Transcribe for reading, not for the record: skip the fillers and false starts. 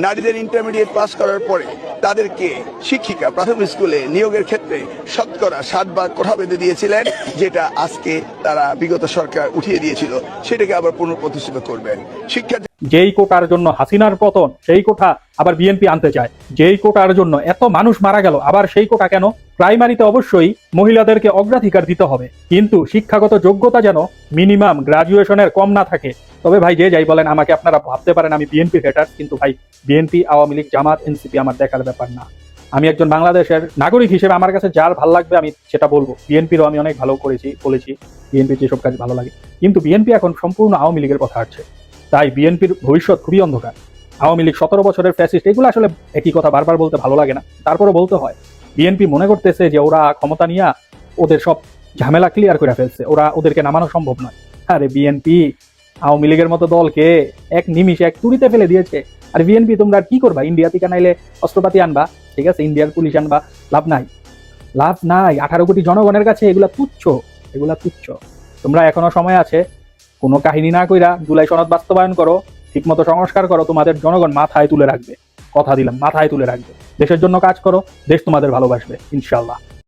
নারীদের intermediate pass করার পরে তাদেরকে শিক্ষিকা প্রাথমিক স্কুলে নিয়োগের ক্ষেত্রে 60% কোঠা বেঁধে দিয়েছিলেন, যেটা আজকে তারা বিগত সরকার উঠিয়ে দিয়েছিল, সেটাকে আবার পুনঃপ্রতিষ্ঠিত করবেন। শিক্ষা যেই কোটার জন্য হাসিনার পতন, সেই কোটা আবার বিএনপি আনতে চায়। যেই কোটার জন্য এত মানুষ মারা গেল, আবার সেই কোটা কেন? প্রাইমারিতে অবশ্যই মহিলাদেরকে অগ্রাধিকার দিতে হবে, কিন্তু শিক্ষাগত যোগ্যতা যেন মিনিমাম গ্রাজুয়েশনের কম না থাকে। তবে ভাই যে যাই বলেন, আমাকে আপনারা ভাবতে পারেন আমি বিএনপির হেটার, কিন্তু ভাই বিএনপি, আওয়ামী লীগ, জামাত, এনসিপি আমার দেখার ব্যাপার না। আমি একজন বাংলাদেশের নাগরিক হিসেবে আমার কাছে যার ভালো লাগবে আমি সেটা বলবো। বিএনপিরও আমি অনেক ভালো বলেছি বিএনপির যেসব কাজ ভালো লাগে, কিন্তু বিএনপি এখন সম্পূর্ণ আওয়ামী লীগের কথা আসছে, তাই বিএনপির ভবিষ্যৎ খুবই অন্ধকার। আওয়ামী লীগ 17 বছরের ফ্যাসিস্ট, এগুলো আসলে একই কথা বারবার বলতে ভালো লাগে না, তারপরে বলতে হয়। বিএনপি মনে করতেছে যে ওরা ক্ষমতা নিয়ে ওদের সব ঝামেলা ক্লিয়ার করে ফেলছে, ওদেরকে নামানো সম্ভব নয়। আরে বিএনপি আওয়ামী লীগের মতো দলকে এক নিমিষে এক তুড়িতে ফেলে দিয়েছে। আর বিএনপি তোমরা কি করবা? ইন্ডিয়া থেকে নাইলে অস্ত্রপাতি আনবা, ঠিক আছে, ইন্ডিয়ার পুলিশ আনবা, লাভ নাই, লাভ নাই। 18 কোটি জনগণের কাছে এগুলা তুচ্ছ। তোমরা এখনো সময় আছে, কোনো কাহিনী না কইরা জুলাই সনদ বাস্তবায়ন করো, ঠিকমতো সংস্কার করো, তোমাদের জনগণ মাথায় তুলে রাখবে, কথা দিলাম মাথায় তুলে রাখবে। দেশের জন্য কাজ করো, দেশ তোমাদের ভালোবাসবে ইনশাল্লাহ।